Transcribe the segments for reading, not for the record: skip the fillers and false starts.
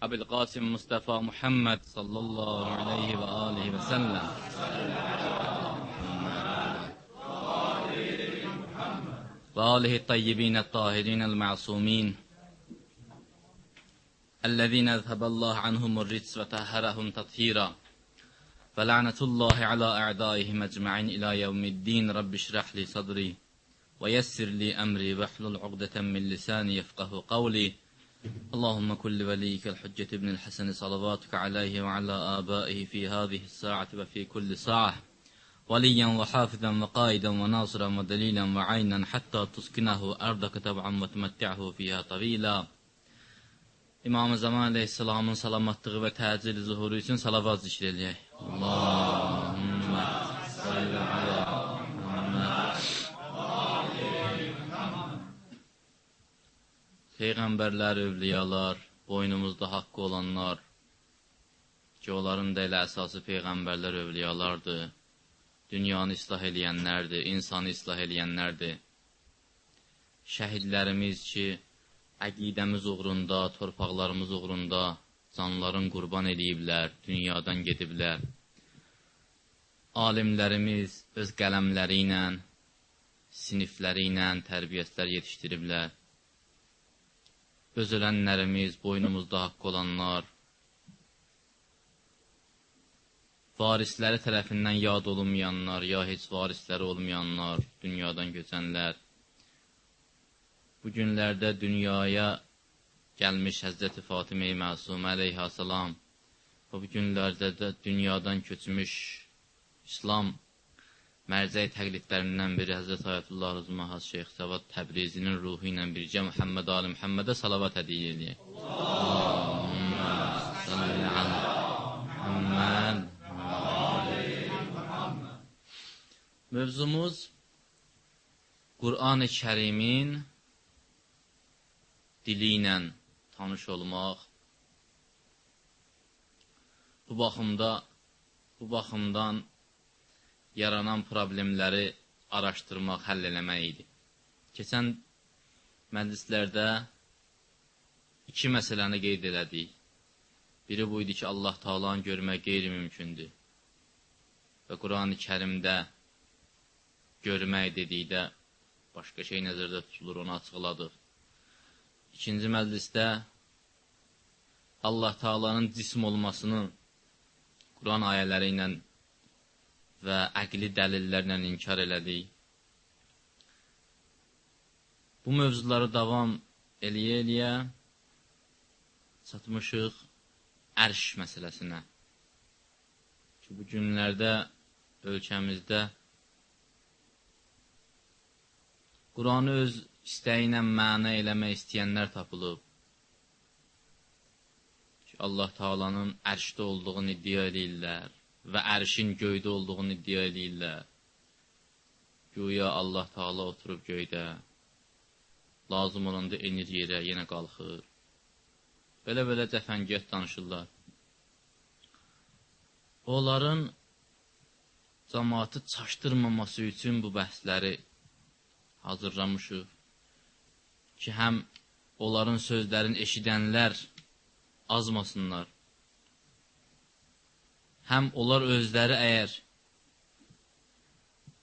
Əbülqasim Mustafa Muhammed sallallahu aleyhi və alihi və səlləm. Və alihi tayyibinə tahirinə l-ma'sumin. Əllezine əzhəbəlləhu anhumur rics və təhərəhum tathira. Və la'nətullahi alə ə'daihim əcma'in ilə yevmiddin. Rabbi şrəh li sadri və yessir li əmri və hlul uqdətən min lisani yefqahu qavli. اللهم كل وليك الحجة ابن الحسن صلواتك عليه وعلى آبائه في هذه الساعة وفي كل ساعة وليا وحافظا وقائدا وناصرا ودليلا وعينا حتى تسكنه أرضك تبعا وتمتعه فيها طويلا. İmam-ı Zaman Aleyhisselamın salamatlığı ve təcili zuhuru için salavat zikr eləyək. Allahümme salli ala Muhammed. Peyğəmbərlər, övliyalar, boynumuzda haqqı olanlar ki, onların da elə əsası Peyğəmbərlər, övliyalardır. Dünyanı islah eləyənlərdir, insanı islah eləyənlərdir. Şəhidlərimiz ki, əqidəmiz uğrunda, torpaqlarımız uğrunda canlarını qurban ediblər, dünyadan gediblər. Alimlərimiz öz qələmləri ilə, sinifləri ilə tərbiyətlər yetişdiriblər. Öz ölənlərimiz, boynumuzda haqqı olanlar, varisləri tərəfindən yad olunmayanlar, ya heç varisləri olmayanlar, dünyadan göçənlər. Bu günlərdə dünyaya gəlmiş Həzrəti Fatimə-i Məsumə əleyhissalam və bu günlərdə də dünyadan köçmüş İslam mərcəy təqlidlərindən biri Həzrət Ayətullah Rızmahaz Şeyx Səvad Təbrizinin ruhu ilə bircə Muhammed Ali Muhammedə salavat hədiyyə eləyək. Allahümme salli ala Muhammed. Mövzumuz Qur'an-ı Kərimin dili ilə tanış olmaq. Bu baxımdan yaranan problemləri araşdırmaq, həll eləmək idi. Keçən məclislərdə iki məsələni qeyd elədik. Biri bu idi ki, Allah Taala'nı görmək qeyri-mümkündür. Və Qur'an-ı Kərimdə görmək dedikdə başqa şey nəzərdə tutulur, onu açıqladıq. İkinci məclisdə Allah Taala'nın cism olmasını Qur'an ayələri ilə və əqli dəlillərlə inkar elədik. Bu mövzuları davam eləyə-eləyə çatmışıq ərş məsələsinə. Ki, bu günlərdə ölkəmizdə Qur'anı öz istəyi ilə məna eləmək istəyənlər tapılıb. Ki, Allah Taala'nın ərşdə olduğunu iddia edirlər və ərşin göydə olduğunu iddia edirlər. Güya Allah Taala oturub göydə, lazım olanda enir yerə, yenə qalxır. Belə-belə cəfəngiyat danışırlar. Onların cəmaatı çaşdırmaması üçün bu bəhsləri hazırlamışıq. Ki, həm onların sözlərini eşidənlər azmasınlar. Həm onlar özləri əgər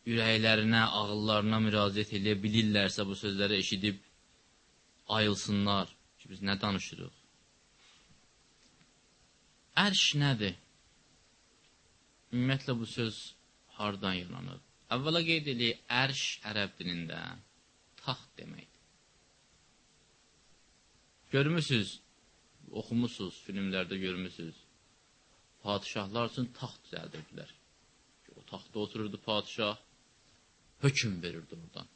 ürəklərinə, ağıllarına müraciət edə bilirlərsə, bu sözləri eşidib ayılsınlar ki, biz nə danışırıq? Ərş nədir? Ümumiyyətlə, bu söz hardan yaranır? Əvvəla qeyd edək, ərş ərəb dilində taxt deməkdir. Görmüsünüz, oxumusunuz, filmlərdə görmüsünüz. Padişahlar üçün taxt düzəldirdilər. O taxtda otururdu padişah, hökm verirdi oradan.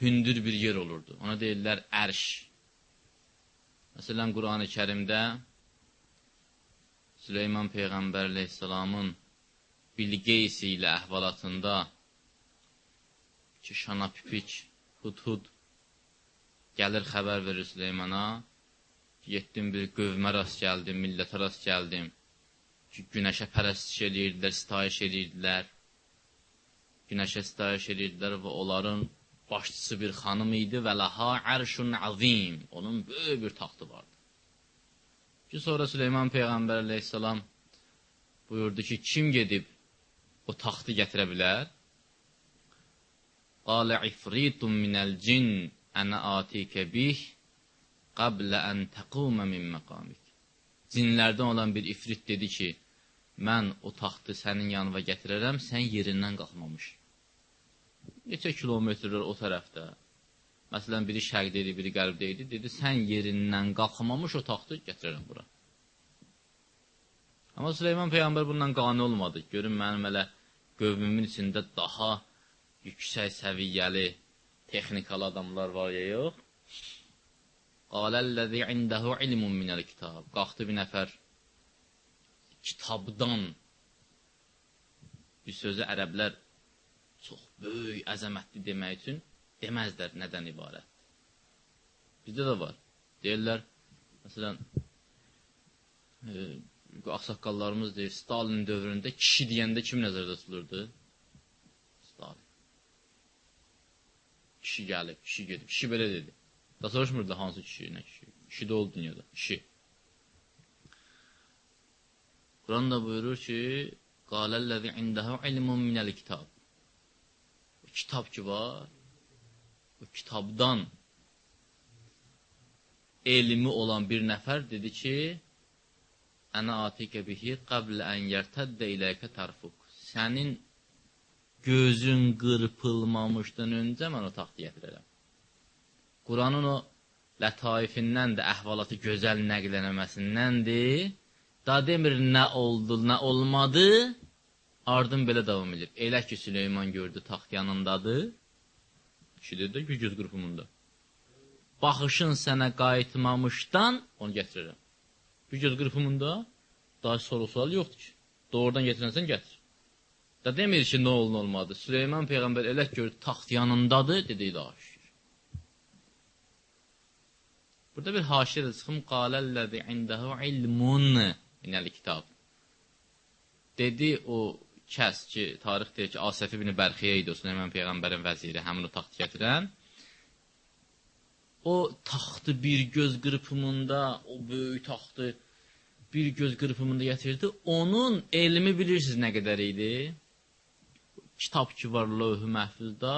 Hündür bir yer olurdu. Ona deyirlər ərş. Məsələn, Qur'an-ı Kərimdə Süleyman Peyğəmbər əleyhissalamın Bilqeysi ilə əhvalatında ki, Şana Pipik, Hudhud gəlir, xəbər verir Süleymana. Getdim, bir qövmə rast gəldim, millətə rast gəldim ki, günəşə pərəstiş edirdilər, sitayiş edirdilər. Günəşə sitayiş edirdilər və onların başçısı bir xanım idi və laha ərşun azim. Onun böyük bir taxtı vardı. Ki sonra Süleyman Peyğəmbər əleyhissalam buyurdu ki, kim gedib o taxtı gətirə bilər? Qalə ifritun minəl cin ənə atikə bih qablə ən təqumə min məqamik. Cinlərdən olan bir ifrit dedi ki, mən o taxtı sənin yanına gətirərəm, sən yerindən qalxmamış. Neçə kilometrlər o tərəfdə. Məsələn, biri şərqdə idi, biri qərbdə idi. Dedi, sən yerindən qalxmamış o taxtı gətirərəm bura. Amma Süleyman Peyğəmbər bundan qane olmadı. Görün, mənim elə qövmümün içində daha yüksək səviyyəli, texnikalı adamlar var ya yox. Qaləl-ləzi indəhu ilmun minəl kitab. Qalxdı bir nəfər kitabdan. Bir sözü ərəblər çox böyük, əzəmətli demək üçün deməzlər nədən ibarət. Bizdə də var. Deyirlər, məsələn, ağsaqqallarımız deyir, Stalin dövründə kişi deyəndə kim nəzərdə tutulurdu? Stalin. Kişi gəlib, kişi gedib. Kişi belə dedi. Da soruşmurdu hansı kişi, nə kişi. Kişi də oldu dünyada, kişi. Quran da buyurur ki, Qaləl-ləzi indəhu ilmun minəl kitab. O kitab ki var, o kitabdan elmi olan bir nəfər dedi ki, Ənə atikə bihi qablə ən yərtəddə iləkə tərfuq. Sənin gözün qırpılmamışdan öncə mən o taxtı gətirərəm. Quranın o lətaifindən də əhvalatı gözəl nəqlənəməsindəndir. Da demir nə oldu, nə olmadı, ardın belə davam edir. Elə ki, Süleyman gördü taxt yanındadır. Kişidir də göz qırpımında. Baxışın sənə qayıtmamışdan onu gətirirəm. Bir göz qırpımında daha soru-sual yoxdur ki. Doğrudan getirənsən, gətir. Da demir ki, nə olun olmadı. Süleyman Peyğəmbər elə gördü, taxt yanındadır, dedi, daha şükür. Burada bir haşirə çıxım, Qaləl-ləzi indəhu ilmun minəl kitab. Dedi o kəs ki, tarix deyir ki, Asəf ibn Bərxiyə idi o Süleyman Peyğəmbərin vəziri, həmin o taxt gətirən. O taxtı bir göz qırpımında, o böyük taxtı bir göz qırpımında gətirdi. Onun elmi bilirsiniz nə qədər idi? Kitab ki var Lövh-ü Məhfuzda,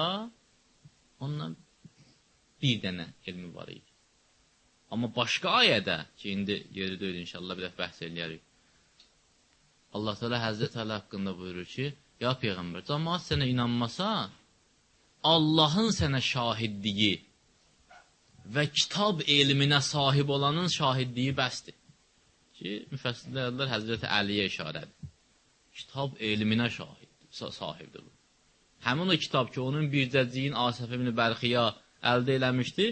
ondan bir dənə elmi var idi. Amma başqa ayədə, ki indi yeri deyil inşallah bir dəfə bəhs eləyərik. Allah Teala Həzrət Əli haqqında buyurur ki, ya Peyğəmbər, cəmaat sənə inanmasa, Allahın sənə şahidliyi və kitab elminə sahib olanın şahidliyi bəsdir. Ki, müfəssirlər Həzrəti Əliyə işarədir. Kitab elminə sahibdir bu. Həmin o kitab ki, onun bircəciyin Asəf ibn Bərxiyə əldə eləmişdi,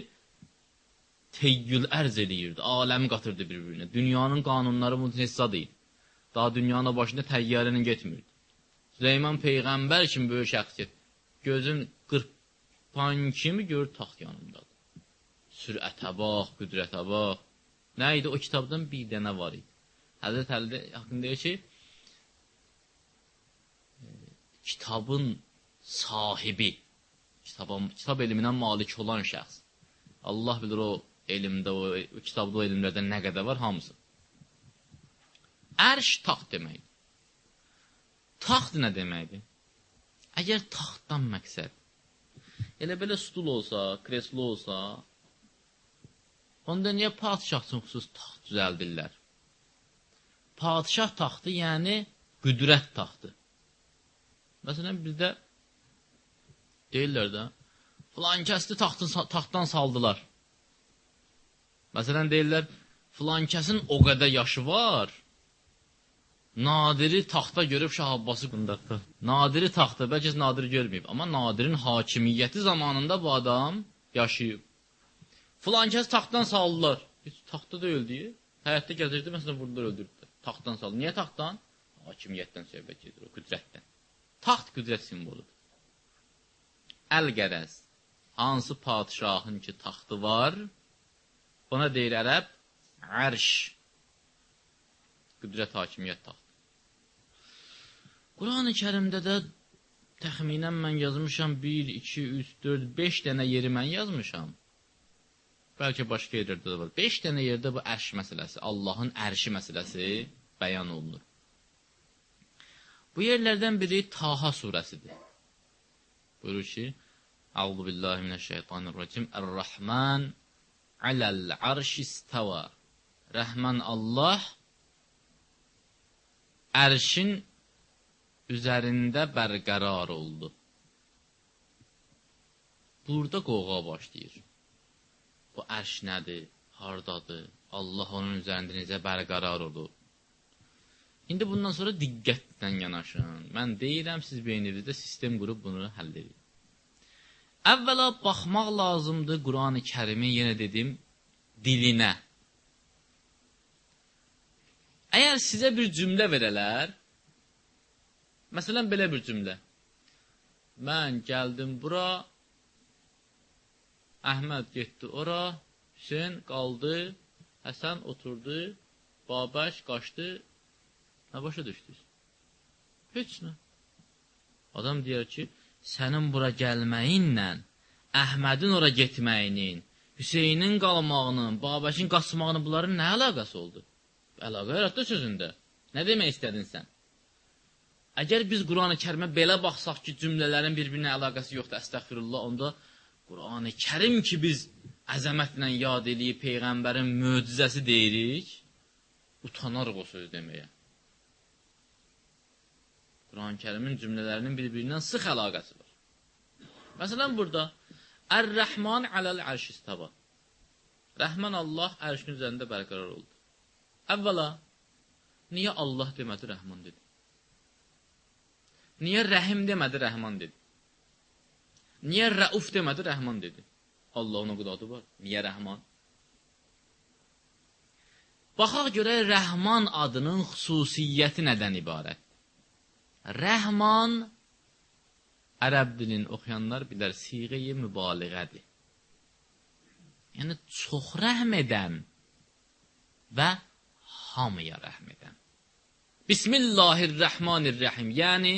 teyyül ərz eləyirdi, aləmi qatırdı bir-birinə. Dünyanın qanunları bunun hesad idi. Daha dünyanın başında təyyarənin getmirdi. Süleyman Peyğəmbər kimi böyük şəxsiyyət, gözün qırpan kimi gör taxt yanındadır. Sürətə bax, qüdrətə bax. Nə idi? O kitabdan bir dənə var idi. Həzrət Əli haqqında deyir ki, kitabın sahibi, kitab elminə malik olan şəxs. Allah bilir o elmdə, o kitabda o elmlərdə nə qədər var, hamısı. Ərş taxt deməkdir. Taxt nə deməkdir? Əgər taxtdan məqsəd, elə belə stul olsa, kreslo olsa, onda niyə padişah üçün xüsus taxt düzəldirlər? Padişah taxtı, yəni qüdrət taxtı. Məsələn, bizdə deyirlər də, filan kəsli taxtdan saldılar. Məsələn, deyirlər, filan kəsin o qədər yaşı var, Nadiri taxta görüb Şah Abbası qındaqda. Nadiri taxta, bəlkə Nadiri görməyib, amma Nadirin hakimiyyəti zamanında bu adam yaşayıb. Filan kəs taxtdan saldılar. Heç taxta da öldü. Həyatda gəzirdi, məsələn, vurdular, öldürdülər. Taxtdan saldı. Niyə taxtdan? Hakimiyyətdən söhbət edir, o qüdrətdən. Taxt qüdrət simvoludur. Əl-qərəz, hansı padişahın ki taxtı var, buna deyir ərəb, ərş, qüdrət hakimiyyət taxtı. Quran-ı Kərimdə də təxminən mən yazmışam 1, 2, 3, 4, 5 dənə yeri mən yazmışam. bəlkə başqa yerlərdə də var. 5 dənə yerdə bu ərş məsələsi, Allahın ərşi məsələsi bəyan olunur. Bu yerlərdən biri Taha surəsidir. Buyurur ki, Əuzu billahi minəşşeytanirracim. Ər-Rahman aləl-arş istava. Rəhman Allah ərşin üzərində bərqərar oldu. Burada qoğa başlayır. Bu ərş nədir? Hardadır? Allah onun üzərində necə bərqərar olur? İndi bundan sonra diqqətlə yanaşın. Mən deyirəm, siz beyninizdə sistem qurub bunu həll edin. Əvvəla baxmaq lazımdır Qur'an-ı Kərimin, yenə dedim, dilinə. Əgər sizə bir cümlə verələr, məsələn, belə bir cümlə. Mən gəldim bura, Əhməd getdi ora, Hüseyin qaldı, Həsən oturdu, Babək qaçdı, nə başa düşdünüz? Heç nə. Adam deyər ki, sənin bura gəlməyinlə, Əhmədin ora getməyinin, Hüseynin qalmağının, Babəkin qaçmağının bunların nə əlaqəsi oldu? Əlaqə yaratdı sözündə. Nə demək istədin sən? Əgər biz Qur'an-ı Kərimə belə baxsaq ki, cümlələrin bir-birinə əlaqəsi yoxdur, əstəğfirullah, onda Qur'an-ı Kərim ki, biz əzəmətlə yad eləyib Peyğəmbərin möcüzəsi deyirik, utanarıq o söz deməyə. Qur'an-ı Kərimin cümlələrinin bir-birindən sıx əlaqəsi var. Məsələn, burada Ər-Rəhman aləl-ərş istava. Rəhman Allah ərşin üzərində bərqərar oldu. Əvvəla, niyə Allah demədi, Rəhman dedi? Niyə Rəhim demədi, Rəhman dedi? Niyə Rəuf demədi, Rəhman dedi? Allahın o qədər adı var. Niyə Rəhman? Baxaq görək, Rəhman adının xüsusiyyəti nədən ibarət? Rəhman, ərəb dilini oxuyanlar bilər, siğə-i mübaliğədir. Yəni, çox rəhm edən və hamıya rəhm edən. Bismillahirrahmanirrahim. Yəni,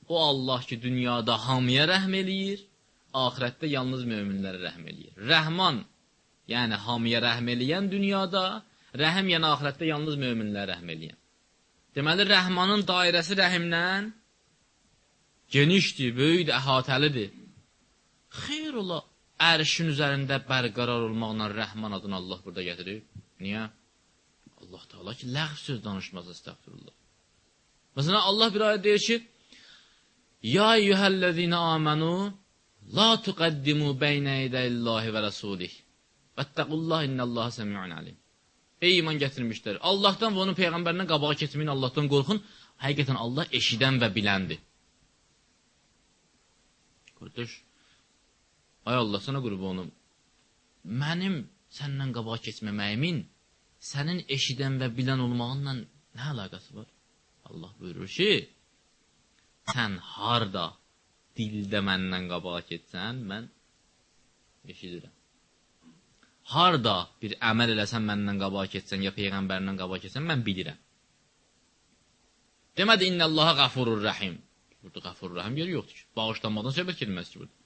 o Allah ki, dünyada hamıya rəhm eləyir, axirətdə yalnız möminlərə rəhm eləyir. Rəhman, yəni hamıya rəhm eləyən dünyada, rəhim, yəni axirətdə yalnız möminlərə rəhm eləyən. Deməli, rəhmanın dairəsi rəhimdən genişdir, böyükdir, əhatəlidir. Xeyr ola, ərşin üzərində bərqərar olmaqla Rəhman adını Allah burada gətirir. Niyə? Allah Teala ki, ləğv söz danışmaz, əstəğfirullah. Məsələn, Allah bir ayət deyir ki, Ya eyyuhəl-ləzīnə amənu, la tuqəddimu beynə edəyillahi və rəsulih. Vəttəqullah innəllaha səmi'un alim. Ey iman gətirmişlər, Allahdan və onun Peyğəmbərindən qabağa keçməyin, Allahdan qorxun. Həqiqətən Allah eşidən və biləndir. Qardaş, ay Allah, sana qurbanım, mənim səndən qabağa keçməməyimin, sənin eşidən və bilən olmağınla nə əlaqəsi var? Allah buyurur ki, sən harda dildə məndən qabağa keçsən, mən eşidirəm. Harda bir əməl eləsən, məndən qabağa keçsən, ya Peyğəmbərindən qabağa keçsən, mən bilirəm. Demədi, innəllaha qafurur rəhim. Burada qafurur rəhim yeri yoxdur ki. Bağışlanmadan söhbət keliməsi ki, burada.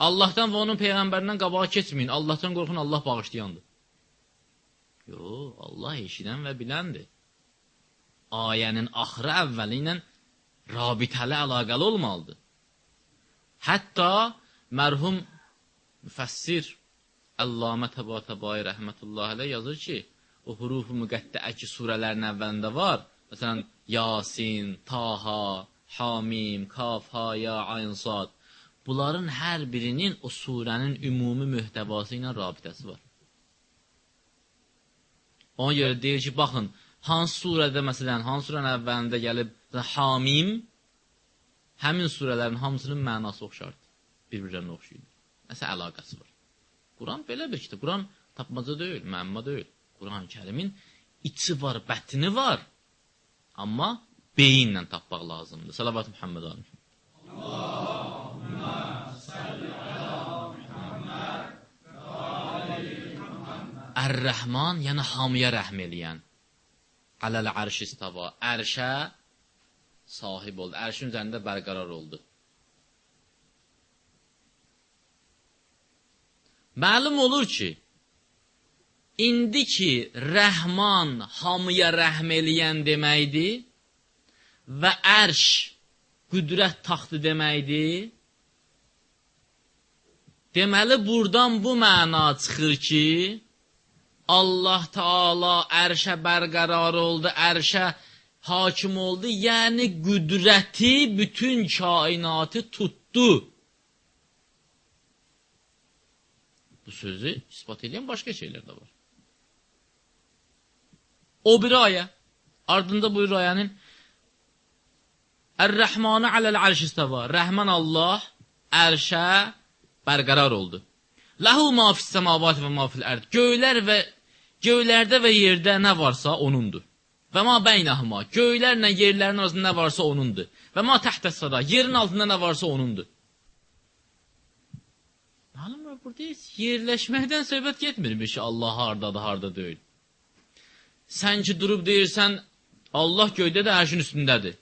Allahdan və onun Peyğəmbərindən qabağa keçməyin. Allahdan qorxun, Allah bağışlayandır. Yox, Allah eşidən və biləndir. Ayənin axırı əvvəli ilə rabitəli, əlaqəli olmalıdır. Hətta mərhum müfəssir Allamə Təbatəbai rəhmətullahi aləy yazır ki, o huruf-u müqəttəəki surələrin əvvəlində var. Məsələn, Yasin, Taha, Hamim, Kaf, Haya, Ayn, Sad. Bunların hər birinin o surənin ümumi mühtəvası ilə rabitəsi var. Ona görə deyir ki, baxın, hansı surədə, məsələn, hansı surənin əvvəlində gəlib Hamim, həmin surələrin hamısının mənası oxşardır. Bir-birlərinə oxşayır. Nəsə əlaqəsi var. Quran belə bir kitab. Quran tapmaca deyil, müəmma deyil. Quran-ı Kərimin içi var, bətini var. Amma beyinlə tapmaq lazımdır. Salavat Muhammed alın. Allahümmə salli ala Muhammed Ər-Rəhman, yəni hamıya rəhm eləyən. Aləl-ərş istava. Ərşə sahib oldu. Ərşin üzərində bərqərar oldu. Məlum olur ki, indi ki, Rəhman hamıya rəhm eləyən deməkdir və ərş qüdrət taxtı deməkdir. Deməli, buradan bu məna çıxır ki, Allah Taala ərşə bərqərar oldu, ərşə hakim oldu, yəni qüdrəti bütün kainatı tutdu. Bu sözü ispat edən başqa şeylər də var. O bir ayə, ardında buyurur ayənin, Ər-Rəhmanı aləl ərş istəva, Rəhman Allah ərşə bərqərar oldu. Ləhu ma fis-səmavati və ma fil-ərd, göylərdə və yerdə nə varsa onundur. Və ma beynəhuma, göylərlə yerlərin arasında nə varsa onundur. Və ma təhtəs-səda, yerin altında nə varsa onundur. Məlum var, burada yerləşməkdən söhbət getmirmiş ki, Allah hardadır, harda deyil. Sən ki, durub deyirsən, Allah göydə də ərşin üstündədir.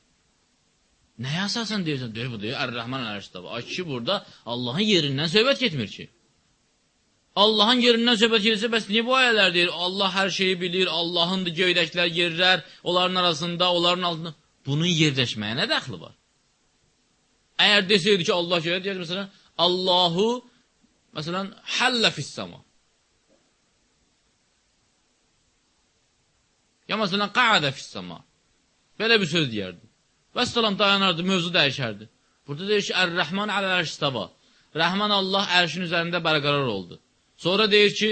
Nəyə əsasən deyirsən? Deyir, bu deyir, Ər-Rəhman ərşdə var. Ay kişi, burada Allahın yerindən söhbət getmir ki. Allahın yerindən söhbət gedirsə, bəs niyə bu ayələr deyir? Allah hər şeyi bilir, Allahındır göydəklər, yerlər, onların arasında, onların altında. Bunun yerləşməyə nə dəxli var? Əgər desəydi ki, Allah göydə, deyir, məsələn, Allahu, məsələn, həllə fissəma. Ya məsələn, qaədə fissəma. Belə bir söz deyərdi. Və salam dayanardı, mövzu dəyişərdi. Burada deyir ki, Ər-Rəhman aləl-ərş istəva. Rəhman Allah ərşin üzərində bərqərar oldu. Sonra deyir ki,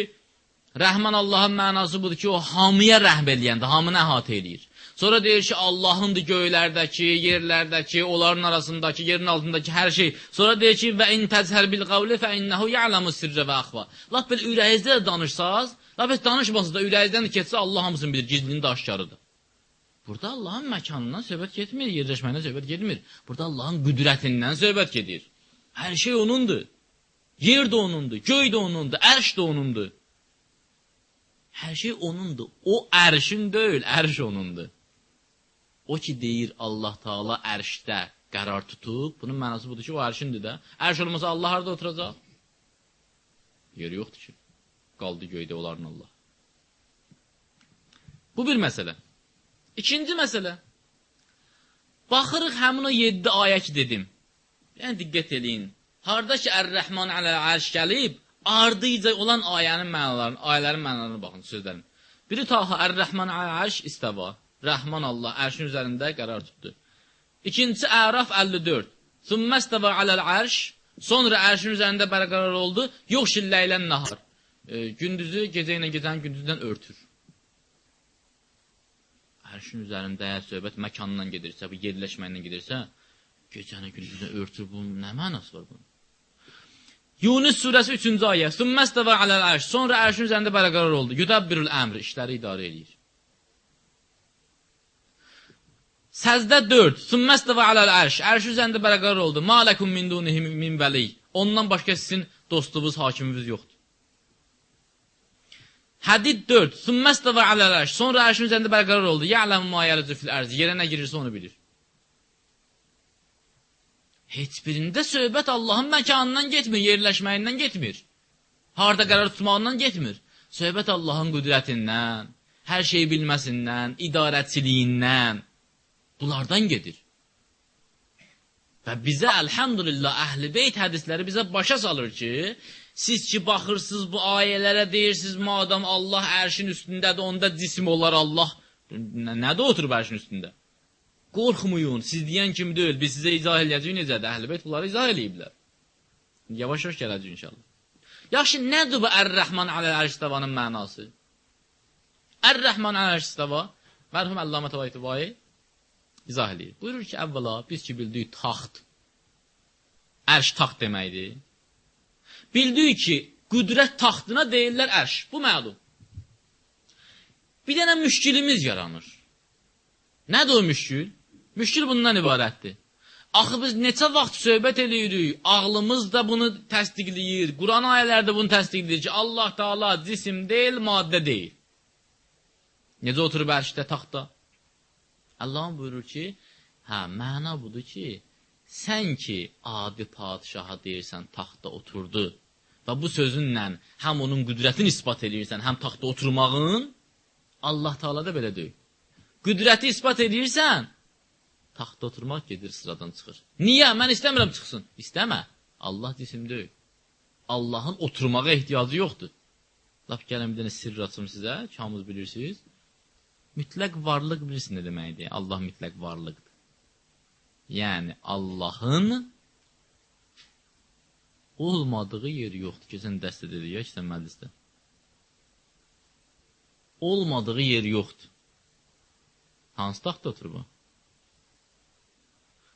Rəhman Allahın mənası budur ki, o hamıya rəhm eləyəndir, hamını əhatə eləyir. Sonra deyir ki, Allahındır göylərdəki, yerlərdəki, onların arasındakı, yerin altındakı hər şey. Sonra deyir ki, və in təzhər bil qavli fə innəhu ya'lamu sirrə və əxva. Laf belə ürəyinizdə də danışsaz, laf heç danışmasınız da ürəyinizdən də keçsə Allah hamısını bilir, gizlinin də aşkarıdır. Burada Allahın məkanından söhbət getmir, yerləşməyindən söhbət getmir. Burada Allahın qüdrətindən söhbət gedir. Hər şey onundur. Yer də onundur, göy də onundur, ərş də onundur. Hər şey onundur. O ərşin deyil, ərş onundur. O ki deyir Allah Taala ərşdə qərar tutub, bunun mənası budur ki, o ərşindir də. Ərş olmasa Allah harada oturacaq? Yeri yoxdur ki. Qaldı göydə onların Allah. Bu bir məsələ. İkinci məsələ. Baxırıq həmin o 7 ayə ki dedim. Yəni diqqət eləyin. Harada ki Ər-Rəhman aləl-ərş gəlib, ardıca olan ayələrin mənalarına baxın, sözlərin. Biri Taha, Ər-Rəhman aləl-ərş istəva. Rəhman Allah ərşin üzərində qərar tutdu. İkincisi Əraf 54. Sümməstəva aləl-ərş, sonra ərşin üzərində bərqərar oldu, yox şilləyilən nahar. Gündüzü gecə ilə gecəni gündüzdən örtür. Ərşin üzərində əgər söhbət məkandan gedirsə, bu yerləşməklə gedirsə, gecəni gündüzdən örtür, bunun nə mənası var bunun? Yunus surəsi 3-cü ayə. Sümməstəva aləl-ərş, sonra ərşin üzərində bərqərar oldu. Yudabbirul əmr, işləri idarə edir. Səzdə 4. Sümməstəva aləl-ərş, ərşin üzərində bərqərar oldu. Ma ləkum min dunihi min vəli. Ondan başqa sizin dostunuz, hakiminiz yoxdur. Hədid 4. Sümməstəva aləl-ərş, sonra ərşin üzərində bərqərar oldu. Ya'ləmu ma yələcü fil ərz, yerə nə girirsə onu bilir. Heç birində söhbət Allahın məkanından getmir, yerləşməyindən getmir. Harada qərar tutmağından getmir. Söhbət Allahın qüdrətindən, hər şeyi bilməsindən, idarəçiliyindən, bunlardan gedir. Və bizə, əlhamdülillah, Əhl-i Beyt hədisləri bizə başa salır ki, siz ki, baxırsınız bu ayələrə deyirsiniz, madam Allah ərşin üstündədir, onda cisim olar Allah. Nədə oturub ərşin üstündə? Qorxmayın, siz deyən kimi deyil, biz sizə izah eləyəcəyik necədir? Əhl-i Beyt bunları izah eləyiblər. Yavaş-yavaş gələcək inşallah. Yaxşı, nədir bu Ər-Rəhman aləl-ərş istəvanın mənası? Ər-Rəhman aləl-ərş istəva, mərhum Əllamə Təvayı izah eləyir. Buyurur ki, əvvəla, biz ki bildik taxt, ərş taxt deməkdir. Bildik ki, qüdrət taxtına deyirlər ərş. Bu məlum. Bir dənə müşkilimiz yaranır. Nədir o müşkil? Müşkil bundan ibarətdir. Axı biz neçə vaxt söhbət eləyirik, ağlımız da bunu təsdiqləyir, Quran ayələrdə bunu təsdiqləyir ki, Allah Taala cisim deyil, maddə deyil. Necə oturub ərşdə taxtda? Allah'ın buyurur ki, məna budur ki, sən ki adi padişaha deyirsən taxtda oturdu Və bu sözünlə həm onun qüdrətini isbat edirsən, həm taxta oturmağın, Allah Teala da belə deyil. Qüdrəti isbat edirsən, taxta oturmaq gedir, sıradan çıxır. Niyə? Mən istəmirəm çıxsın. İstəmə. Allah cisim deyil. Allahın oturmağa ehtiyacı yoxdur. Laf gələn bir dənə sirr açım sizə, ki, hamınız bilirsiniz. Mütləq varlıq bilirsiniz nə deməkdir? Allah mütləq varlıqdır. Yəni, Allahın olmadığı yeri yoxdur. Keçən dəstə dedik ya, keçən məclisdə. Olmadığı yeri yoxdur. Hansı taxta oturur bu?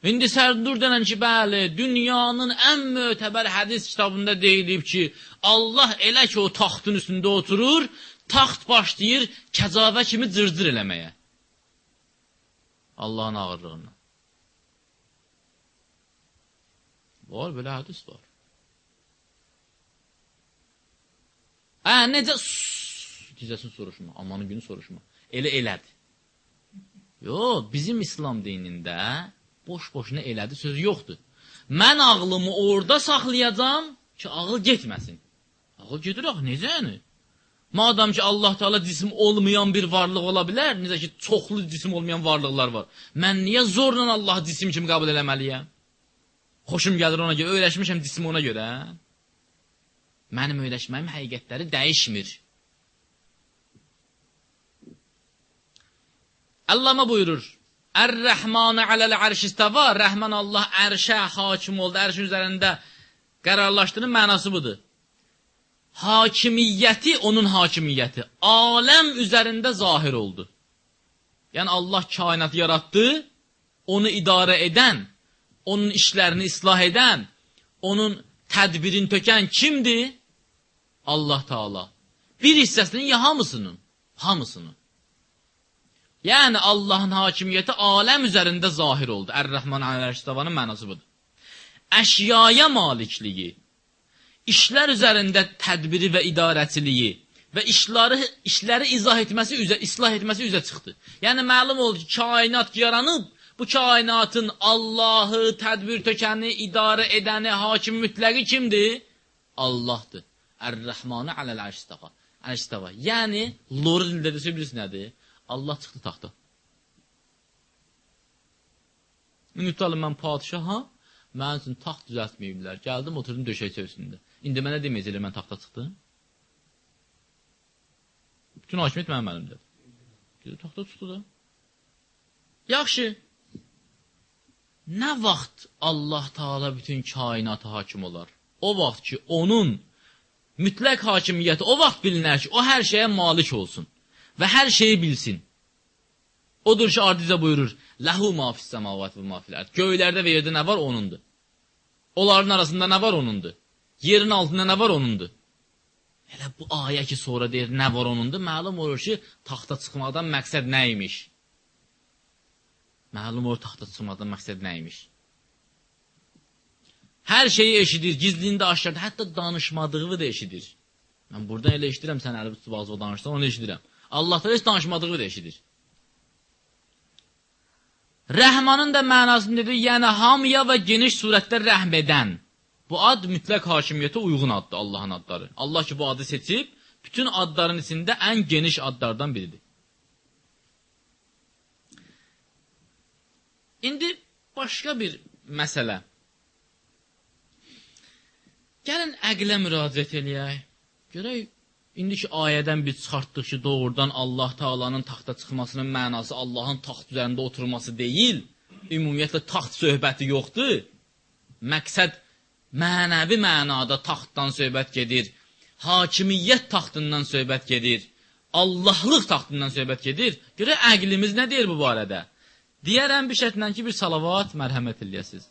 İndi Sərdur denən ki, bəli, dünyanın ən mötəbər hədis kitabında deyilib ki, Allah elə ki, o taxtın üstündə oturur, taxt başlayır kəcavə kimi cırcır eləməyə. Allahın ağırlığından. Var, belə hədis var. Necə? Gizəsin soruşma, amanın günü soruşma. Elədir. Yox, bizim İslam dinində boş-boşuna elədi sözü yoxdur. Mən ağlımı orada saxlayacam ki, ağıl getməsin. Ağıl gedir axı, necə yəni? Madam ki, Allah Teala cisim olmayan bir varlıq ola bilər, necə ki, çoxlu cisim olmayan varlıqlar var. Mən niyə zorla Allah cisim kimi qəbul eləməliyəm? Xoşum gəlir ona görə, öyrəşmişəm cisim ona görə. Mənim öyrəşməyim həqiqətləri dəyişmir. Allama buyurur, Ər-Rəhmanə aləl-ərş istəva, Rəhman Allah ərşə hakim oldu, ərşin üzərində qərarlaşdığının mənası budur. Hakimiyyəti, onun hakimiyyəti, aləm üzərində zahir oldu. Yəni Allah kainatı yaratdı, onu idarə edən, onun işlərini islah edən, onun tədbirini tökən kimdir? Allah Teala. Bir hissəsinin ya hamısının? Hamısının. Yəni Allahın hakimiyyəti aləm üzərində zahir oldu. Ər-Rəhman aləl-ərş-istavanın mənası budur. Əşyaya malikliyi, işlər üzərində tədbiri və idarəçiliyi və işləri islah etməsi üzə çıxdı. Yəni məlum oldu ki, kainat yaranıb, bu kainatın Allahı, tədbir tökəni, idarə edəni, hakim mütləqi kimdir? Allahdır. Ər-Rəhmanə aləl-ərş-istava. Yəni, lor dildə desə bilirsiniz nədir? Allah çıxdı taxta. İndi tutalım, mən padişaha, mənim üçün taxt düzəltməyiblər. Gəldim, oturdum döşəkçə üstündə. İndi mənə deməyəcəklər, mən taxta çıxdım. Bütün hakimiyyət mənim əlimdə. Taxta çıxdı da. Yaxşı. Nə vaxt Allah Teala bütün kainata hakim olar? O vaxt ki, onun mütləq hakimiyyəti o vaxt bilinər ki, o hər şeyə malik olsun. Və hər şeyi bilsin. Odur ki, Ardizə buyurur, Ləhu mafis səmavat və mafilər. Göylərdə və yerdə nə var, onundur. Onların arasında nə var, onundur. Yerin altında nə var, onundur. Elə bu ayə ki, sonra deyir, nə var, onundur. Məlum olur ki, taxta çıxmaqdan məqsəd nə imiş? Məlum olur, taxta çıxmaqdan məqsəd nə imiş? Hər şeyi eşidir, gizliyində aşkardır, hətta danışmadığı da eşidir. Mən buradan elə eşidirəm, sən əli tutub ağzı danışsan, onu eşidirəm. Allah da heç danışmadığı da eşidir. Rəhmanın da mənasını dedi, yəni hamıya və geniş surətdə rəhm edən. Bu ad mütləq hakimiyyətə uyğun addır, Allahın adları. Allah ki, bu adı seçib, bütün adların içində ən geniş adlardan biridir. İndi başqa bir məsələ. Gəlin əqlə müraciət eləyək. Görək, indiki ayədən biz çıxartdıq ki, doğrudan Allah Teala'nın taxta çıxmasının mənası Allahın taxt üzərində oturması deyil. Ümumiyyətlə taxt söhbəti yoxdur. Məqsəd mənəvi mənada taxtdan söhbət gedir. Hakimiyyət taxtından söhbət gedir. Allahlıq taxtından söhbət gedir. Görə əqlimiz nə deyir bu barədə? Deyərəm bir şərtlə ki, bir salavat mərhəmət eləyəsiniz.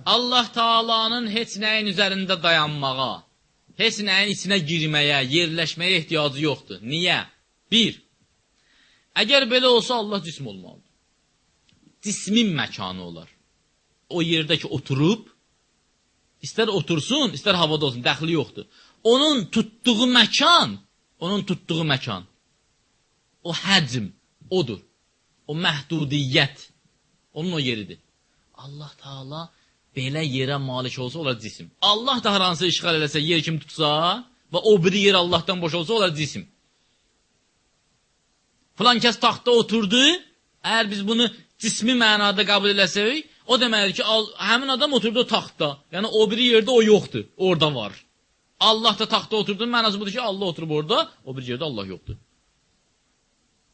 Allah Teala'nın heç nəyin üzərində dayanmağa, heç nəyin içinə girməyə, yerləşməyə ehtiyacı yoxdur. Niyə? Bir, əgər belə olsa Allah cism olmalıdır. Cismin məkanı olar. O yerdə ki, oturub, istər otursun, istər havada olsun, dəxli yoxdur. Onun tutduğu məkan, o həcm, odur. O məhdudiyyət, Onun o yeridir. Allah Taala belə yerə malik olsa, olar cisim. Allah da hər hansı işğal eləsə, yer kimi tutsa və o biri yer Allahdan boş olsa, olar cisim. Filan kəs taxtda oturdu, əgər biz bunu cismi mənada qəbul eləsək, o deməkdir ki, həmin adam oturdu o taxtda. Yəni, o biri yerdə o yoxdur, orada var. Allah da taxtda oturdu, mənası budur ki, Allah oturub orada, o biri yerdə Allah yoxdur.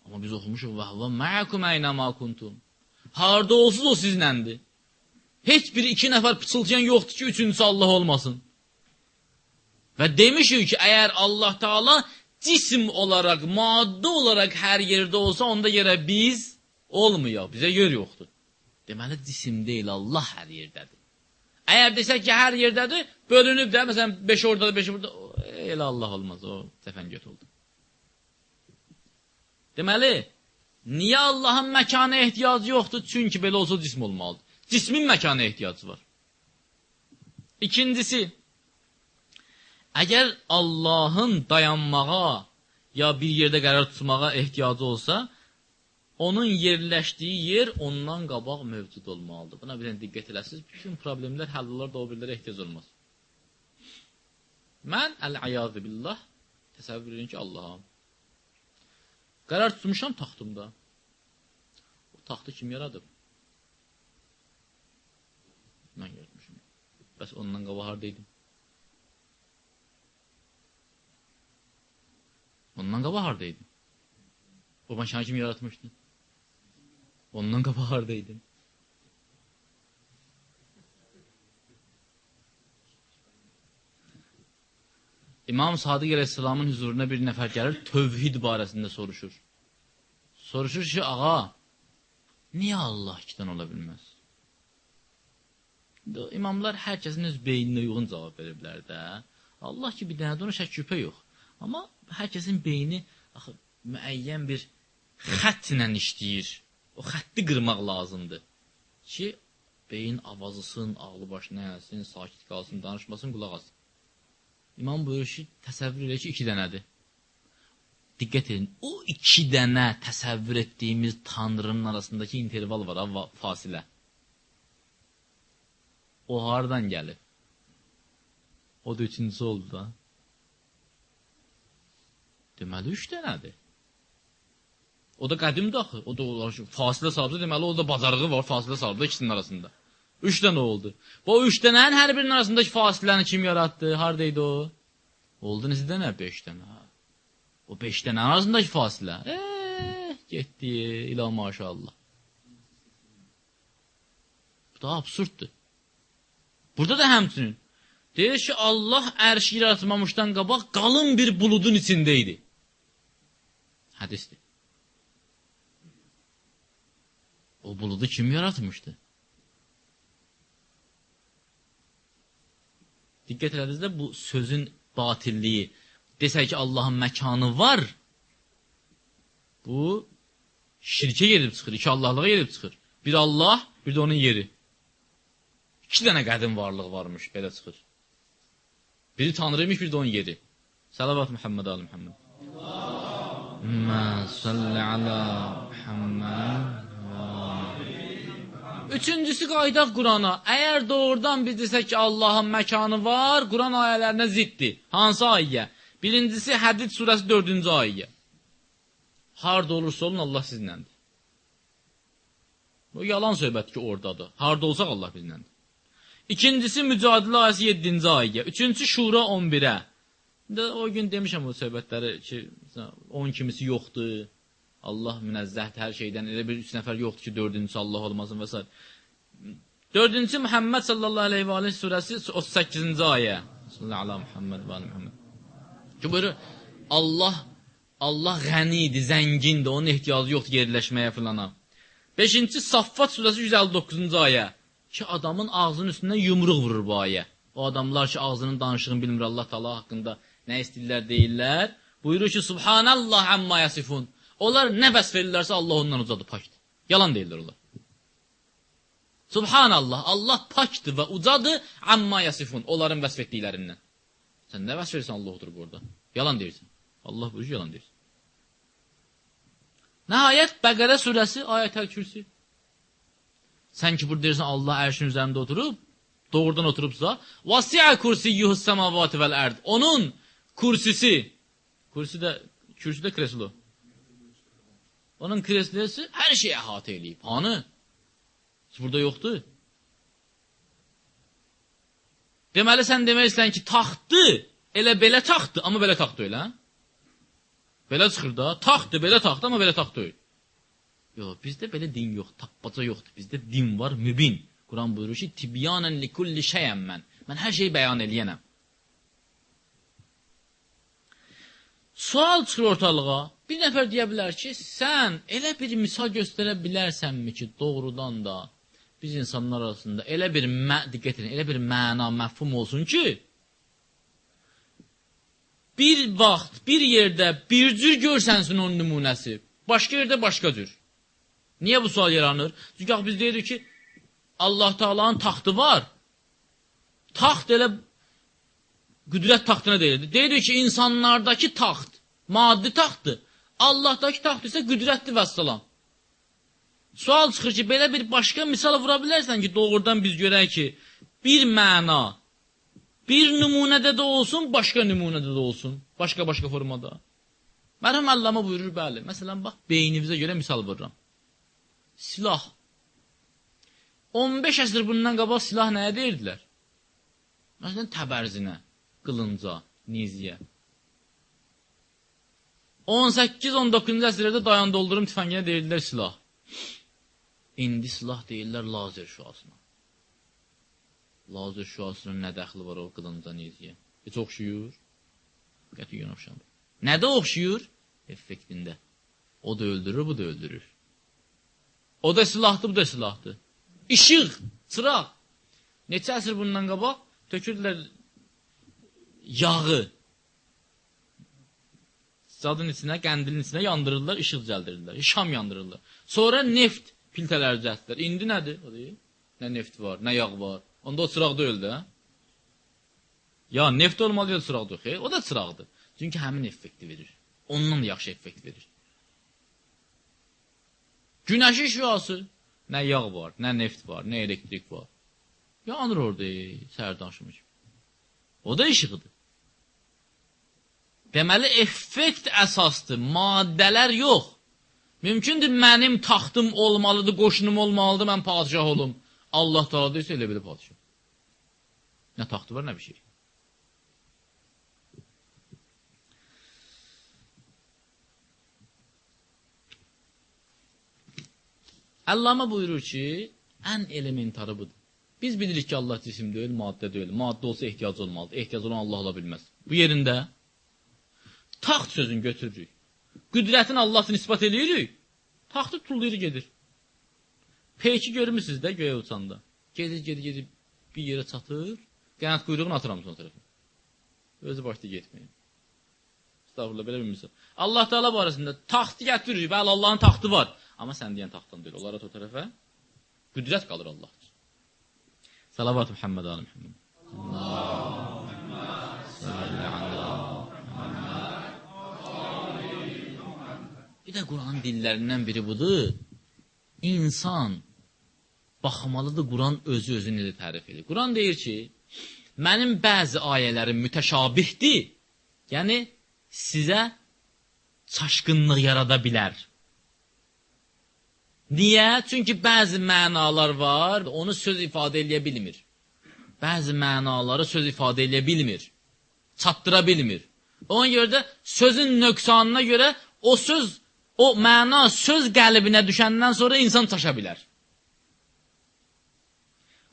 Amma biz oxumuşuq, vəhvə məəkum əynə mə kuntum. Harada olsuz o sizinləndir. Heç bir iki nəfər pıçıltıyan yoxdur ki, üçüncüsü Allah olmasın. Və demişik ki, əgər Allah Taala cisim olaraq, maddə olaraq hər yerdə olsa, onda yerə biz olmuyor, bizə yer yoxdur. Deməli, cisim deyil, Allah hər yerdədir. Əgər desək ki, hər yerdədir, bölünüb də, məsələn, 5 orada, 5 burada, elə Allah olmaz, o təfəngöt oldu. Deməli, niyə Allahın məkana ehtiyacı yoxdur? Çünki belə olsa cism olmalıdır. Cismin məkana ehtiyacı var. İkincisi, əgər Allahın dayanmağa ya bir yerdə qərar tutmağa ehtiyacı olsa, onun yerləşdiyi yer ondan qabaq mövcud olmalıdır. Buna bir diqqət eləsiniz, bütün problemlər, həll olar da o birlərə ehtiyac olmaz. Mən, əl-əyazı billah, təsəvvür edin ki, Allaham. Qərar tutmuşam taxtımda. O taxtı kim yaradıb? Mən yaratmışım. Bəs ondan qabaq haradaydım? Ondan qabaq haradaydım? O maşanı kim yaratmışdı? Ondan qabaq haradaydım? İmam Sadiq Aleyhisselamın huzuruna bir nəfər gəlir, tövhid barəsində soruşur. Soruşur ki, ağa, niyə Allah ikidən ola bilməz? İmamlar hər kəsin öz beyninə uyğun cavab veriblər də. Allah ki, bir dənədə ona şək şübhə yox. Amma hər kəsin beyni axı, müəyyən bir xətlə işləyir. O xətti qırmaq lazımdır. Ki, beyin avazısın, ağlı başına gəlsin, sakit qalsın, danışmasın, qulaq asın. İmam buyurur ki, təsəvvür elə ki, 2 dənədir. Diqqət edin, o 2 dənə təsəvvür etdiyimiz Tanrının arasındakı interval var, fasilə. O haradan gəlir? O da 3-cüsü oldu da. Deməli 3 dənədir. O da qədimdir axı. O da fasilə salıbsa, deməli o da bacarığı var, fasilə salıbsa ikisinin arasında. 3 dənə oldu. Bu 3 dənənin hər birinin arasındakı fasiləni kim yaratdı? Haradaydı o? Oldu neçə dənə? 5 dənə. O 5 dənənin arasındakı fasilə. Getdi, ilah maşallah. Bu da absurddur. Burada da həmçinin deyir ki, Allah ərşi yaratmamışdan qabaq qalın bir buludun içindeydi. Hədisdir. O buludu kim yaratmışdı? Diqqət ediniz də bu sözün batilliyi. Desək ki, Allahın məkanı var. Bu şirkə gedib çıxır, 2 Allahlığa gedib çıxır. Bir Allah, bir də onun yeri. 2 dənə qədim varlıq varmış, belə çıxır. Biri Tanrıymış, bir də onun yeri. Salavat Muhammed Ali Muhammed. Allahümmə salli alə Muhammed. Üçüncüsü qayıdaq Qurana. Əgər doğrudan biz desək ki, Allahın məkanı var, Quran ayələrinə ziddir. Hansı ayyə? Birincisi Hədid surəsi 4-cü ayyə. Harada olursa olun, Allah sizinləndir. Bu yalan söhbətdir ki, oradadır. Harada olsaq Allah bizləndir. İkincisi Mücadilə ayəsi 7-ci ayyə. Üçüncüsü Şura 11-ə. O gün demişəm bu söhbətləri ki, 10 kimisi yoxdur. Allah münəzzəhdir hər şeydən. Elə bir 3 nəfər yoxdur ki, 4-cüsü Allah olmasın və s. 4-cü Muhammed sallallahu aleyhi və aleyhi surəsi 38-ci ayə. Sallallahu aleyhi Muhammed və aleyhi Muhammed. Ki, buyurur, Allah qənidir, zəngindir, onun ehtiyacı yoxdur yerləşməyə filana. 5-ci Saffat surəsi 159-cu ayə. Ki, adamın ağzının üstündən yumruq vurur bu ayə. O adamlar ki, ağzının danışığını bilmir Allah Taala haqqında nə istəyirlər, deyirlər. Buyurur ki, Subhanallah amma yasifun. Onlar nə vəsf edirlərsə Allah ondan ucadır, pakdır. Yalan deyirlər onlar. Subhanallah, Allah pakdır və ucadır, amma yasifun. Onların vəsf etdiklərindən. Sən nə vəsf edirsən Allah oturub orada? Yalan deyirsən. Allah buyurur ki, yalan deyirsən. Nəhayət, Bəqərə surəsi, ayət-əl-kürsi. Sən ki burada deyirsən Allah ərşin üzərində oturub, doğrudan oturubsa, vasi'a kursiyyuhus semavati vel ard. Onun kürsüsü de kreslo. Onun kreslosu hər şeyi əhatə eləyib. Hanı? Burada yoxdur. Deməli sən deməksən ki, taxtı elə belə taxtdır, amma belə taxt deyil, hə? Belə çıxır da, taxtdır, belə taxt, amma belə taxt deyil. Yox, bizdə belə din yox, tapbaca yoxdur. Bizdə din var, mübin. Quran buyurur ki, tibyanən likulli şeyəm mən. Mən hər şeyi bəyan eləyənəm. Sual çıxır ortalığa. Bir nəfər deyə bilər ki, sən elə bir misal göstərə bilərsənmi ki, doğrudan da biz insanlar arasında elə bir diqqət edin, elə bir məna, məfhum olsun ki, bir vaxt, bir yerdə bir cür görsənsin onun nümunəsi, başqa yerdə başqa cür. Niyə bu sual yaranır? Çünki biz deyirik ki, Allah Taala'nın taxtı var. Taxt elə qüdrət taxtına deyilir. Deyirik ki, insanlardakı taxt, maddi taxtdır. Allah'dakı taxt isə qüdrətli vəssalam. Sual çıxır ki, belə bir başqa misal vura bilərsən ki, doğrudan biz görək ki, bir məna, bir nümunədə də olsun, başqa nümunədə də olsun, başqa formada. Mərhum Allama buyurur, bəli. Məsələn, bax, beynimizə görə misal vururam. Silah. 15 əsr bundan qabaq silah nəyə deyirdilər? Məsələn, təbərzinə, qılınca, niziyə. 18-19-cu əsrlərdə dayan doldurum tüfənginə deyirdilər silah. İndi silah deyirlər lazer şüasına. Lazer şüasının nə dəxli var o qılınca, niziyə? Heç oxşuyur? Qətiyyən oxşamır. Nədə oxşuyur? Effektində. O da öldürür, bu da öldürür. O da silahdır, bu da silahdır. İşıq, çıraq. Neçə əsr bundan qabaq tökürdülər yağı. Zadın içinə, qəndilin içinə yandırırlar, işıq cəldirirlər, şam yandırırlar. Sonra neft filtələri cəhdlər. İndi nədir? O deyil. Nə neft var, nə yağ var. Onda o çıraq deyil də. Ya neft olmalı ya çıraq deyil. O da çıraqdır. Çünki həmin effekti verir. Ondan da yaxşı effekt verir. Günəşin şüası. Nə yağ var, nə neft var, nə elektrik var. Yanır orada sərdaşımız. O da işıqdır. Deməli, effekt əsasdır, maddələr yox. Mümkündür, mənim taxtım olmalıdır, qoşunum olmalıdır, mən padişah olum. Allah Teala deyirsə, elə belə padişah. Nə taxtı var, nə bir şey. Allama buyurur ki, ən elementarı budur. Biz bilirik ki, Allah cisim deyil, maddə deyil. Maddə olsa ehtiyac olmalıdır. Ehtiyac olan Allah ola bilməz. Bu yerində taxt sözünü götürürük. Qüdrətini Allah'ın ispat edirik. Taxtı tullayır gedir. Peyki görmüsünüz də göyə uçanda. Gedir bir yerə çatır. Qənət quyruğunu atıram son tərəfə. Özü başda getməyin. Estağfurullah, belə bir misal. Allah Teala barəsində taxtı gətiririk. Bəli, Allah'ın taxtı var. Amma sən deyən taxtdan deyil. Onlara o tərəfə qüdrət qalır Allah. Salavat-ı Muhammed Ali Muhammed. Allahümme salli ala Bir də Quranın dillərindən biri budur. İnsan baxmalıdır, Quran özü-özünü ilə tərif edir. Quran deyir ki, mənim bəzi ayələrim mütəşabihdir. Yəni, sizə çaşqınlıq yarada bilər. Niyə? Çünki bəzi mənalar var, onu söz ifadə eləyə bilmir. Bəzi mənaları söz ifadə eləyə bilmir. Çatdıra bilmir. Ona görə də sözün nöqsanına görə o məna söz qəlbinə düşəndən sonra insan çaşa bilər.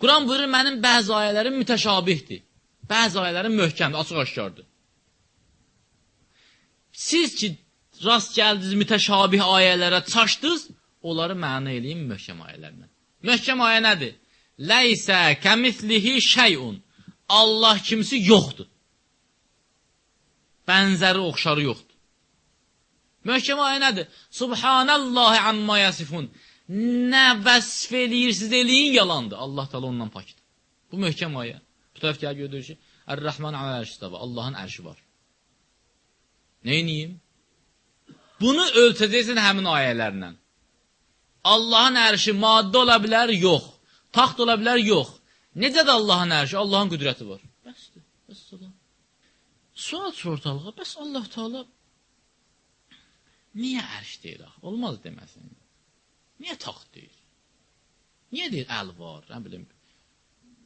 Quran buyurur, mənim bəzi ayələrim mütəşabihdir. Bəzi ayələrim möhkəmdir, açıq-aşkardır. Siz ki, rast gəldiniz mütəşabih ayələrə çaşdınız, onları məna eləyin möhkəm ayələrlə. Möhkəm ayə nədir? Ləysə kəmislihi şeyun. Allah kimisi yoxdur. Bənzəri, oxşarı yoxdur. Möhkəm ayə nədir? Subhanallahi amma yasifun. Nə vəsf eləyirsiniz, eləyin yalandır. Allah Teala ondan pakdır. Bu möhkəm ayə. Bu tərəf gəl görür ki, Ər-Rəhman alə ərşistəvə. Allahın ərşi var. Neyniyim? Bunu ölçəcəksən həmin ayələrlə. Allahın ərşi maddə ola bilər, yox. Taxt ola bilər, yox. Necə də Allahın ərşi, Allahın qüdrəti var. Bəsdir, bəs salam. Sual sortalığa, bəs Allah Teala niyə ərş deyir? Olmaz deməsin. Niyə taxt deyir? Niyə deyir əl var, nə bilim,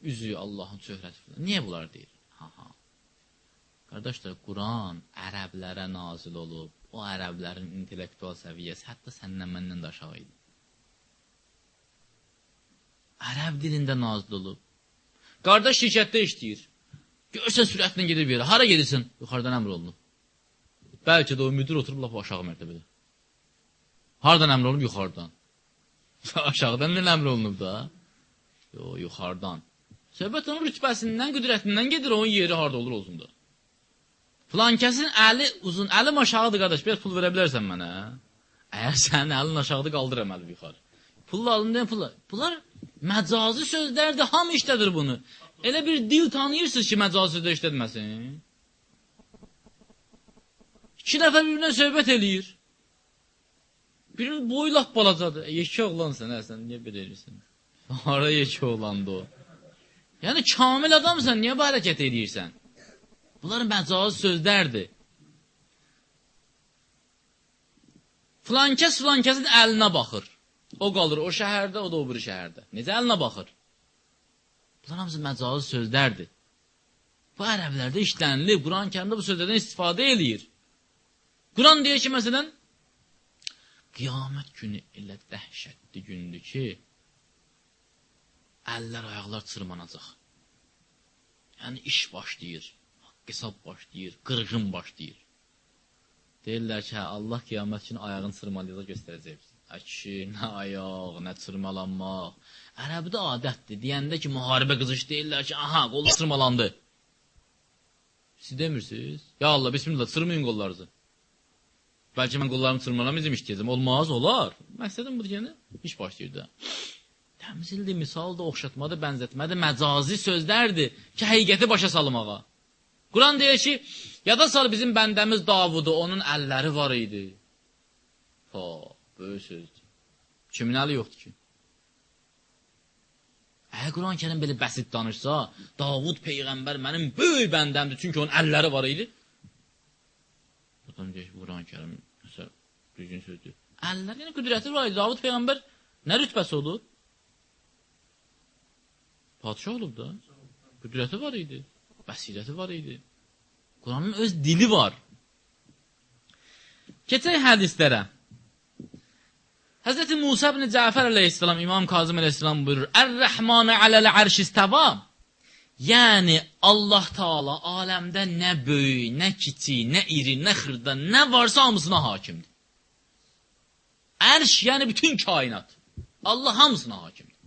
üzü Allahın şöhrəti falan. Niyə bunlar deyir? Qardaşlar, Quran ərəblərə nazil olub, o ərəblərin intellektual səviyyəsi hətta səndən məndən də aşağı idi. Ərəb dilində nazil olub. Qardaş şirkətdə işləyir. Görsən sürətlə gedir bir yerə. Hara gedirsən? Yuxarıdan əmr olunub. Bəlkə də o müdür oturub laf aşağı mərtəbədə. Haradan əmr olunub? Yuxarıdan. Aşağıdan nə əmr olunub da? Yuxarıdan. Söhbət onun rütbəsindən, qüdrətindən gedir, onun yeri harada olur olsun da. Filan kəsin əli uzun, əlim aşağıdır qardaş, biraz pul verə bilərsən mənə. Əgər sənin əlin aşağıdır, qaldıram əli yuxarı. Pulla alın deyən pulla. Bunlar məcazi sözlərdir, hamı işlədir bunu. Elə bir dil tanıyırsınız ki, məcazi sözlər işlətməsin. İki nəfər birbirine söhbət eləyir. Birinin boyu laf balacadır. Yekə oğlansan, sən niyə belə edirsən? Hara yekə oğlandı o? Yəni, kamil adamsan, niyə bu hərəkət edirsən? Bunların məcazi sözlərdir. Filankəsin əlinə baxır. O qalır o şəhərdə, o da o biri şəhərdə. Necə əlinə baxır? Bunlar hamısı məcazi sözlərdir. Bu ərəblərdə işlənilib, Quran-Kərimdə bu sözlərdən istifadə eləyir. Quran deyir ki, məsələn, qiyamət günü elə dəhşətli gündür ki, əllər, ayaqlar çırmanacaq. Yəni, iş başlayır, hesab başlayır, qırğın başlayır. Deyirlər ki, Allah qiyamət günü ayağını çırmalayacaq göstərəcək. Əki, nə ayaq, nə çırmalanmaq. Ərəbdə adətdir. Deyəndə ki, müharibə qızış deyirlər ki, aha, qolu çırmalandı. Siz demirsiniz? Ya Allah, bismillah, çırmayın qollarınızı. Bəlkə mən qollarımı çırmalamayacağım işləyəcəm. Olmaz, olar. Məqsədim budur yəni, iş başlayır da. Təmsildir, misaldır, oxşatmadır, bənzətmədir, məcazi sözlərdir ki, həqiqəti başa salmağa. Quran deyir ki, yada sal bizim bəndəmiz Davudu, onun əlləri var idi. Böyük sözdür. Kimin əli yoxdur ki? Əgər Quran-Kərim belə bəsit danışsa, Davud Peyğəmbər mənim böyük bəndəmdir, çünki onun əlləri var idi. Buradan deyək ki, Quran-Kərim düzgün sözdür. Əllər, yəni qüdrəti var idi. Davud Peyğəmbər nə rütbəsi olub? Padişah olub da. Qüdrəti var idi. Bəsirəti var idi. Quranın öz dili var. Keçək hədislərə. Həzrəti Musa ibn Cəfər əleyhissalam, İmam Kazım əleyhissalam buyurur, Ər-Rəhmanə aləl ərş istəva. Yəni, Allah Teala aləmdə nə böyük, nə kiçik, nə iri, nə xırda, nə varsa hamısına hakimdir. Ərş, yəni bütün kainat. Allah hamısına hakimdir.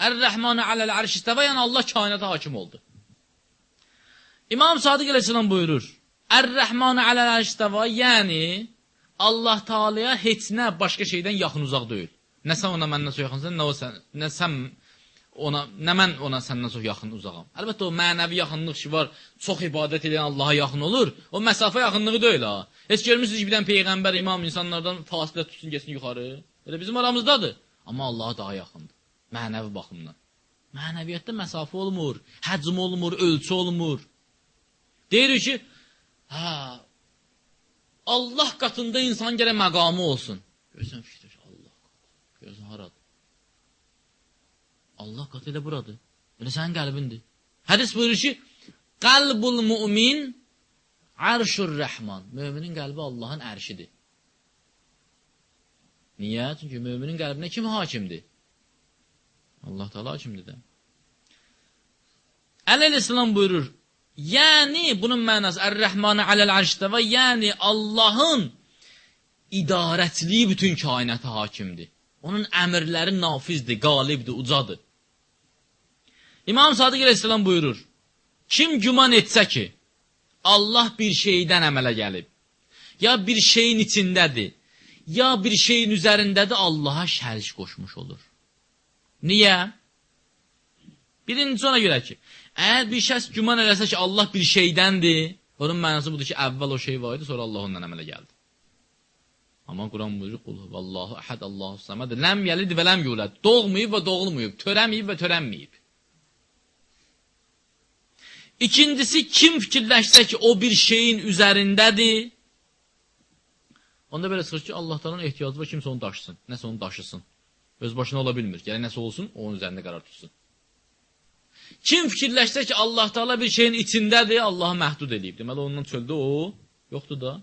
Ər-Rəhmanə aləl ərş istəva, yəni Allah kainata hakim oldu. İmam Sadiq əleyhissalam buyurur, Ər-Rəhmanə aləl ərş istəva, yəni Allah Teala'ya heç nə başqa şeydən yaxın uzaq deyil. Nə sən ona məndən çox yaxınsan, nə mən ona səndən çox yaxın uzağam. Əlbəttə o mənəvi yaxınlıq ki var, çox ibadət edən Allaha yaxın olur. O məsafə yaxınlığı deyil ha. Heç görmürsünüz ki, bir dən Peyğəmbər, imam insanlardan fasilə tutsun, geçsin yuxarı. Elə bizim aramızdadır. Amma Allaha daha yaxındır. Mənəvi baxımdan. Mənəviyyətdə məsafə olmur, həcm olmur, ölçü olmur. Deyirik ki, Allah qatında insan gərək məqamı olsun. Görsən fikir, Allah qatı. Görsən haradır? Allah qatı elə buradır. Elə sənin qəlbindir. Hədis buyurur ki, Qalbul mümin ərşur rəhman. Müminin qəlbi Allahın ərşidir. Niyə? Çünki müminin qəlbinə kim hakimdir? Allah Teala hakimdir də. Əleyhissalam buyurur, yəni, bunun mənası Ər-Rəhmanə aləl ərşdə və yəni Allahın idarətliyi bütün kainata hakimdir. Onun əmrləri nafizdir, qalibdir, ucadır. İmam Sadiq əleyhissalam buyurur, kim güman etsə ki, Allah bir şeydən əmələ gəlib, ya bir şeyin içindədir, ya bir şeyin üzərindədir, Allaha şərik qoşmuş olur. Niyə? Birincisi ona görə ki, əgər bir şəxs güman eləsə ki, Allah bir şeydəndir, onun mənası budur ki, əvvəl o şey var idi, sonra Allah ondan əmələ gəldi. Amma Quran buyurur, qul huvallahu əhəd, Allahu səməd. Ləm yəlid və ləm yulad. Doğmayıb və doğulmayıb, törəməyib və törənməyib. İkincisi, kim fikirləşsə ki, o bir şeyin üzərindədir, onda belə çıxır ki, Allah Taala'nın ehtiyacı var, kimsə onu daşısın, nəsə onu daşısın. Öz başına ola bilmir. Gələk nəsə olsun, onun üzərində qərar tutsun. Kim fikirləşsə ki, Allah Taala bir şeyin içindədir, Allahı məhdud edib. Deməli, ondan çöldə o yoxdur da.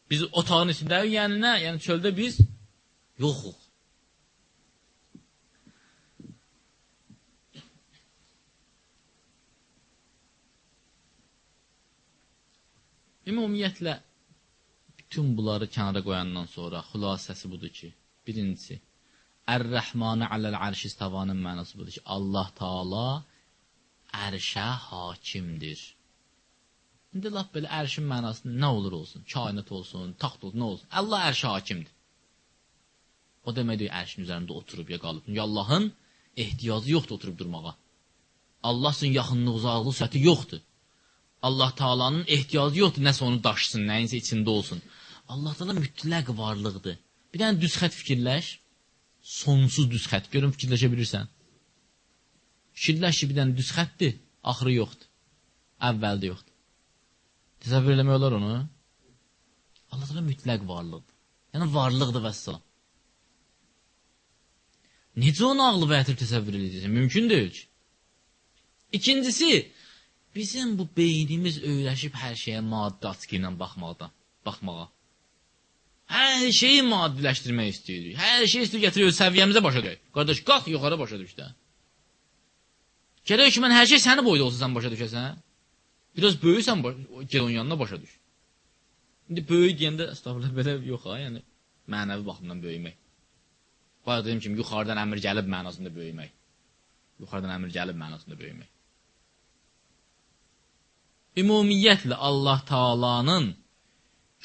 Biz otağın içindəyik, yəni nə? Yəni çöldə biz yoxuq. Ümumiyyətlə, bütün bunları kənara qoyandan sonra xülasəsi budur ki, birincisi, Ər-Rəhmanə aləl-ərş istavanın mənası budur ki, Allah Taala ərşə hakimdir. İndi laf belə ərşin mənası nə olur olsun, kainat olsun, taxt olsun, nə olsun, Allah ərşə hakimdir. O deməkdir, ərşin üzərində oturub ya qalıb. Çünki Allahın ehtiyacı yoxdur oturub durmağa. Allah üçün yaxınlıq, uzaqlıq səhəti yoxdur. Allah Taala'nın ehtiyacı yoxdur, nəsə onu daşısın, nəyinsə içində olsun. Allah Taala mütləq varlıqdır. Bir dənə düz xət fikirləş, sonsuz düz xət. Görün, fikirləşə bilirsən. Fikirləş ki, bir dənə düz xətdir, axırı yoxdur. Əvvəldə yoxdur. Təsəvvür eləmək olar onu. Allah Taala mütləq varlıqdır. Yəni, varlıqdır və s. Necə onu ağlı və ətir təsəvvür edəcəksən? Mümkün deyil ki. İkincisi, bizim bu beynimiz öyrəşib hər şeyə maddi açıqı ilə baxmağa. Hər şeyi maddiləşdirmək istəyirik. Hər şey istəyir getiriyor, səviyyəmizə başa döyək. Qardaş, qalx yuxarı başa düşdə. Gərək ki, mən hər şey səni boyda olsa sən başa düşəsən. Biraz böyüksən, gel onun yanına başa düş. İndi böyük deyəndə, estağfurullah, belə yox ha, yəni mənəvi baxımdan böyümək. Bayaq dediyim kimi, yuxarıdan əmr gəlib mənasında böyümək. Yuxarıdan əmr gəlib mənasında böyümək. Ümumiyyətlə, Allah Taala'nın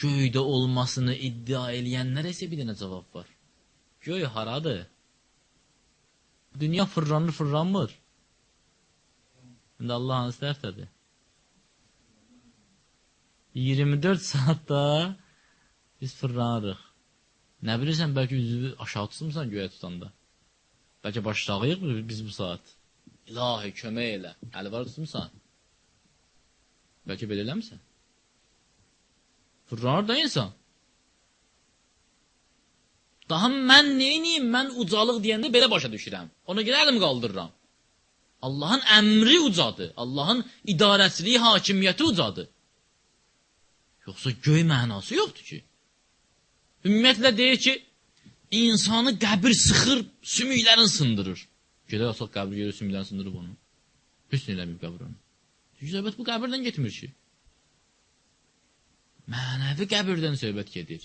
göydə olmasını iddia eləyənlərə isə bir dənə cavab var. Göy haradır? Dünya fırlanmır. İndi Allah hansı tərəfdədir? 24 saatda biz fırlanırıq. Nə bilirsən, bəlkə üzvü aşağı tutmuşsan göyə tutanda. Bəlkə başlayıq biz bu saat. İlahi, kömək elə. Əli var tutmuşsan. Bəlkə belə eləmirsən. Fırlanır da insan. Daha mən neyiniyim? Mən ucalıq deyəndə belə başa düşürəm. Ona görə əlimi qaldırıram. Allahın əmri ucadır. Allahın idarəçiliyi, hakimiyyəti ucadır. Yoxsa göy mənası yoxdur ki. Ümumiyyətlə deyir ki, insanı qəbir sıxır, sümüklərin sındırır. Gedək asaq qəbir görür, sümüklərin sındırır bunu. Hüsn eləməyib qəbir onu. Söhbət bu qəbirdən getmir ki. Mənəvi qəbirdən söhbət gedir.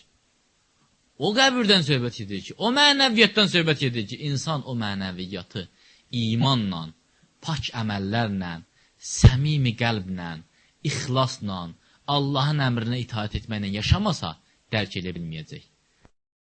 O qəbirdən söhbət gedir ki, o mənəviyyətdən söhbət gedir ki, insan o mənəviyyatı imanla, pak əməllərlə, səmimi qəlblə, ixlasla, Allahın əmrinə itaat etməklə yaşamasa, dərk edə bilməyəcək.